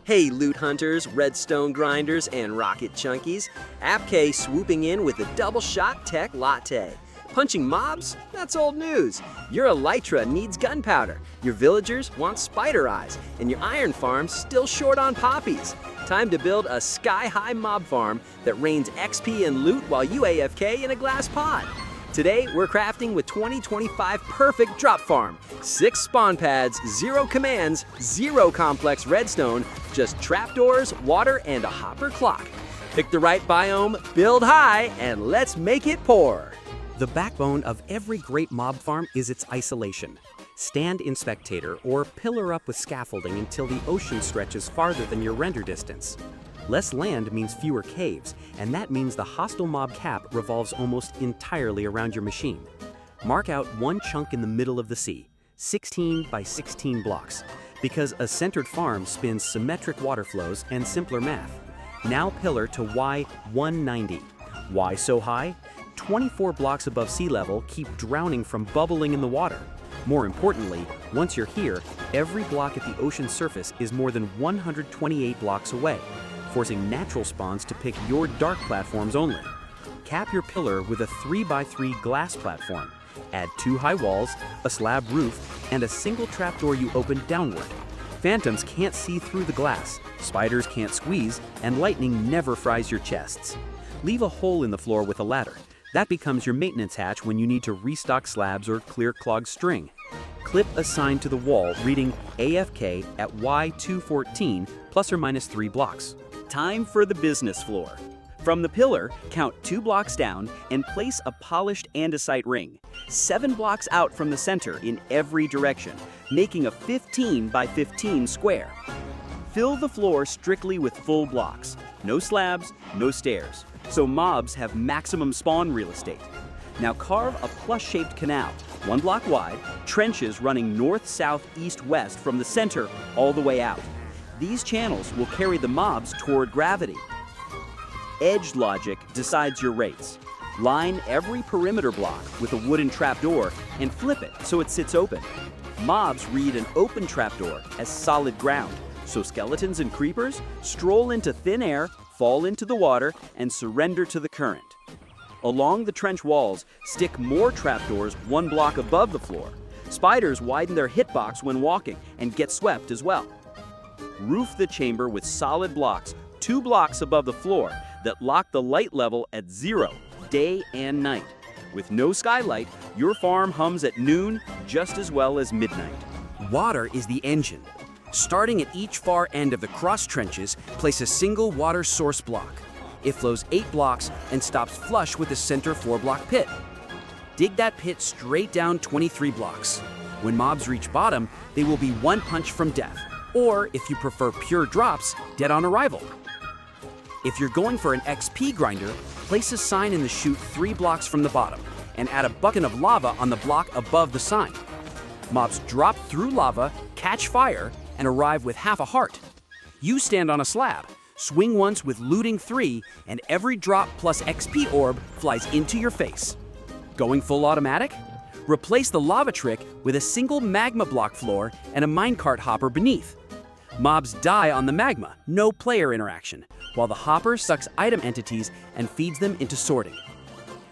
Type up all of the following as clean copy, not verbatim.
Hey loot hunters, redstone grinders, and rocket chunkies, APKAFE swooping in with a double-shot tech latte. Punching mobs? That's old news. Your elytra needs gunpowder, your villagers want spider eyes, and your iron farm's still short on poppies. Time to build a sky-high mob farm that rains XP and loot while you AFK in a glass pod. Today, we're crafting with 2025 perfect drop farm. 6 spawn pads, 0 commands, 0 complex redstone, just trapdoors, water, and a hopper clock. Pick the right biome, build high, and let's make it pour. The backbone of every great mob farm is its isolation. Stand in spectator or pillar up with scaffolding until the ocean stretches farther than your render distance. Less land means fewer caves, and that means the hostile mob cap revolves almost entirely around your machine. Mark out one chunk in the middle of the sea, 16 by 16 blocks, because a centered farm spins symmetric water flows and simpler math. Now pillar to Y190. Why so high? 24 blocks above sea level keep drowning from bubbling in the water. More importantly, once you're here, every block at the ocean surface is more than 128 blocks away, forcing natural spawns to pick your dark platforms only. Cap your pillar with a 3x3 glass platform. Add 2 high walls, a slab roof, and a single trapdoor you open downward. Phantoms can't see through the glass, spiders can't squeeze, and lightning never fries your chests. Leave a hole in the floor with a ladder. That becomes your maintenance hatch when you need to restock slabs or clear clogged string. Clip a sign to the wall reading AFK at Y214 plus or minus 3 blocks. Time for the business floor. From the pillar, count 2 blocks down and place a polished andesite ring, 7 blocks out from the center in every direction, making a 15 by 15 square. Fill the floor strictly with full blocks, no slabs, no stairs, so mobs have maximum spawn real estate. Now carve a plus-shaped canal, 1 block wide, trenches running north, south, east, west from the center all the way out. These channels will carry the mobs toward gravity. Edge logic decides your rates. Line every perimeter block with a wooden trapdoor and flip it so it sits open. Mobs read an open trapdoor as solid ground, so skeletons and creepers stroll into thin air, fall into the water, and surrender to the current. Along the trench walls, stick more trapdoors 1 block above the floor. Spiders widen their hitbox when walking and get swept as well. Roof the chamber with solid blocks 2 blocks above the floor that lock the light level at 0, day and night. With no skylight, your farm hums at noon just as well as midnight. Water is the engine. Starting at each far end of the cross trenches, place a single water source block. It flows 8 blocks and stops flush with the center 4-block pit. Dig that pit straight down 23 blocks. When mobs reach bottom, they will be 1 punch from death, or if you prefer pure drops, dead on arrival. If you're going for an XP grinder, place a sign in the chute 3 blocks from the bottom and add a bucket of lava on the block above the sign. Mobs drop through lava, catch fire, and arrive with half a heart. You stand on a slab, swing once with looting 3, and every drop plus XP orb flies into your face. Going full automatic? Replace the lava trick with a single magma block floor and a minecart hopper beneath. Mobs die on the magma, no player interaction, while the hopper sucks item entities and feeds them into sorting.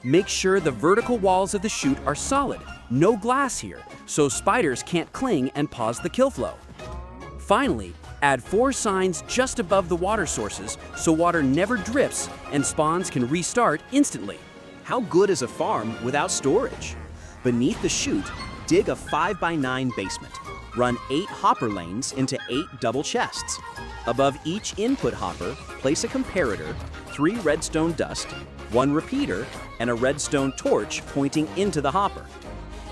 Make sure the vertical walls of the chute are solid, no glass here, so spiders can't cling and pause the kill flow. Finally, add 4 signs just above the water sources so water never drips and spawns can restart instantly. How good is a farm without storage? Beneath the chute, dig a 5x9 basement. Run 8 hopper lanes into 8 double chests. Above each input hopper, place a comparator, 3 redstone dust, 1 repeater, and a redstone torch pointing into the hopper.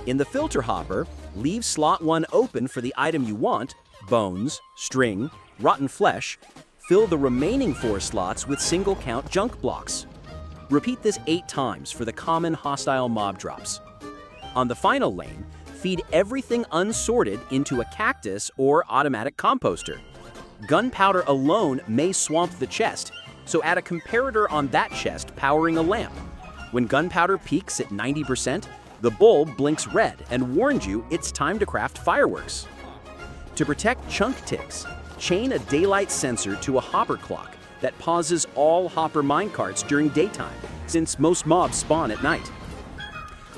In the filter hopper, leave slot 1 open for the item you want, bones, string, rotten flesh. Fill the remaining 4 slots with single count junk blocks. Repeat this 8 times for the common hostile mob drops. On the final lane, feed everything unsorted into a cactus or automatic composter. Gunpowder alone may swamp the chest, so add a comparator on that chest powering a lamp. When gunpowder peaks at 90%, the bulb blinks red and warns you it's time to craft fireworks. To protect chunk ticks, Chain a daylight sensor to a hopper clock that pauses all hopper minecarts during daytime, since most mobs spawn at night.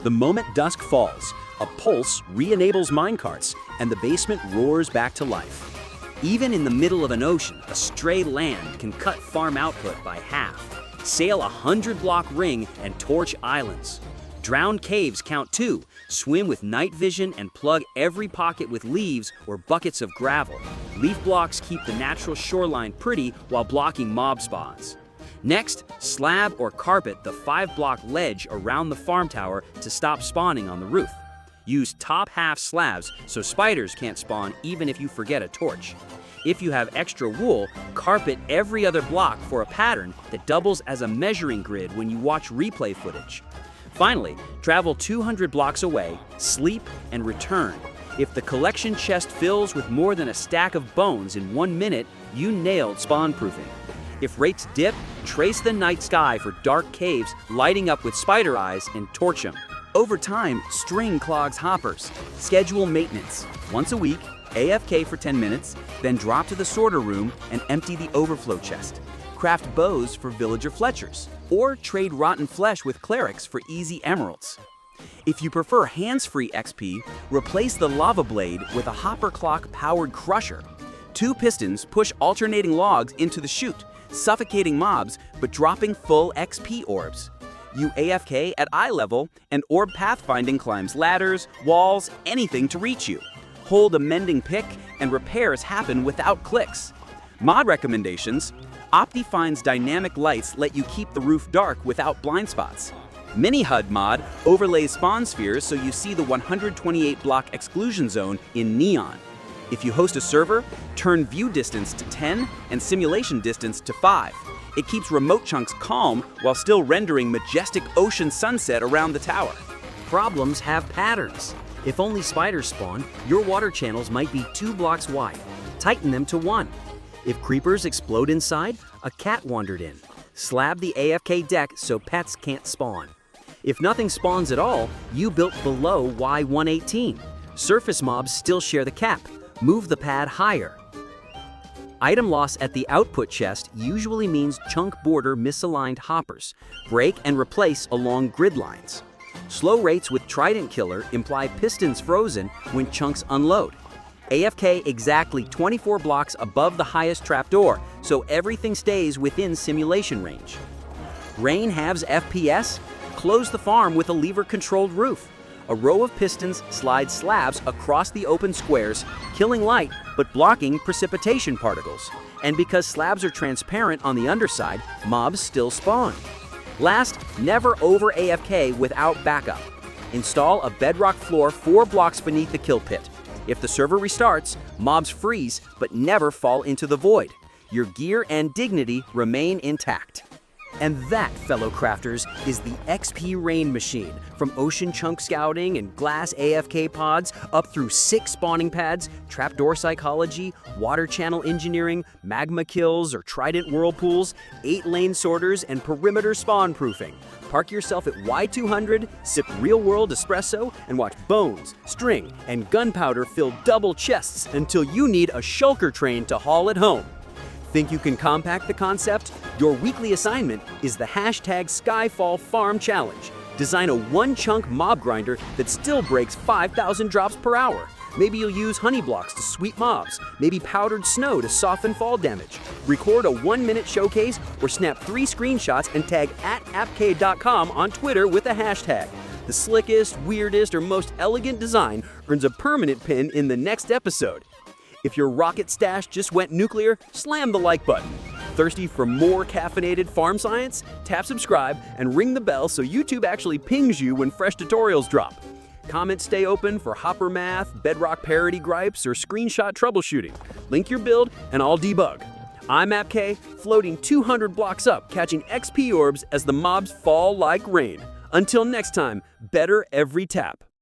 The moment dusk falls, a pulse re-enables minecarts, and the basement roars back to life. Even in the middle of an ocean, a stray land can cut farm output by half. Sail a 100-block ring and torch islands. Drowned caves count too. Swim with night vision and plug every pocket with leaves or buckets of gravel. Leaf blocks keep the natural shoreline pretty while blocking mob spawns. Next, slab or carpet the 5-block ledge around the farm tower to stop spawning on the roof. Use top half slabs so spiders can't spawn even if you forget a torch. If you have extra wool, carpet every other block for a pattern that doubles as a measuring grid when you watch replay footage. Finally, travel 200 blocks away, sleep, and return. If the collection chest fills with more than a stack of bones in 1 minute, you nailed spawn proofing. If rates dip, trace the night sky for dark caves lighting up with spider eyes and torch them. Over time, string clogs hoppers. Schedule maintenance. Once a week, AFK for 10 minutes, then drop to the sorter room and empty the overflow chest. Craft bows for villager fletchers, or trade rotten flesh with clerics for easy emeralds. If you prefer hands-free XP, replace the lava blade with a hopper clock-powered crusher. 2 pistons push alternating logs into the chute, suffocating mobs but dropping full XP orbs. You AFK at eye level, and orb pathfinding climbs ladders, walls, anything to reach you. Hold a mending pick, and repairs happen without clicks. Mod recommendations: Optifine's dynamic lights let you keep the roof dark without blind spots. Mini HUD mod overlays spawn spheres so you see the 128-block exclusion zone in neon. If you host a server, turn view distance to 10 and simulation distance to 5. It keeps remote chunks calm while still rendering majestic ocean sunset around the tower. Problems have patterns. If only spiders spawn, your water channels might be 2 blocks wide. Tighten them to 1. If creepers explode inside, a cat wandered in. Slab the AFK deck so pets can't spawn. If nothing spawns at all, you built below Y118. Surface mobs still share the cap. Move the pad higher. Item loss at the output chest usually means chunk border misaligned hoppers. Break and replace along grid lines. Slow rates with Trident Killer imply pistons frozen when chunks unload. AFK exactly 24 blocks above the highest trapdoor, so everything stays within simulation range. Rain halves FPS? Close the farm with a lever-controlled roof. A row of pistons slides slabs across the open squares, killing light but blocking precipitation particles. And because slabs are transparent on the underside, mobs still spawn. Last, never over AFK without backup. Install a bedrock floor 4 blocks beneath the kill pit. If the server restarts, mobs freeze but never fall into the void. Your gear and dignity remain intact. And that, fellow crafters, is the XP Rain Machine. From ocean chunk scouting and glass AFK pods up through 6 spawning pads, trapdoor psychology, water channel engineering, magma kills or trident whirlpools, 8-lane sorters, and perimeter spawn proofing. Park yourself at Y200, sip real-world espresso, and watch bones, string, and gunpowder fill double chests until you need a shulker train to haul it home. Think you can compact the concept? Your weekly assignment is the #SkyfallFarm Challenge. Design a 1-chunk mob grinder that still breaks 5,000 drops per hour. Maybe you'll use honey blocks to sweep mobs, maybe powdered snow to soften fall damage. Record a 1-minute showcase or snap 3 screenshots and tag @APKAFE.com on Twitter with a hashtag. The slickest, weirdest, or most elegant design earns a permanent pin in the next episode. If your rocket stash just went nuclear, slam the like button. Thirsty for more caffeinated farm science? Tap subscribe and ring the bell so YouTube actually pings you when fresh tutorials drop. Comments stay open for hopper math, bedrock parody gripes, or screenshot troubleshooting. Link your build and I'll debug. I'm APKAFE, floating 200 blocks up, catching XP orbs as the mobs fall like rain. Until next time, better every tap.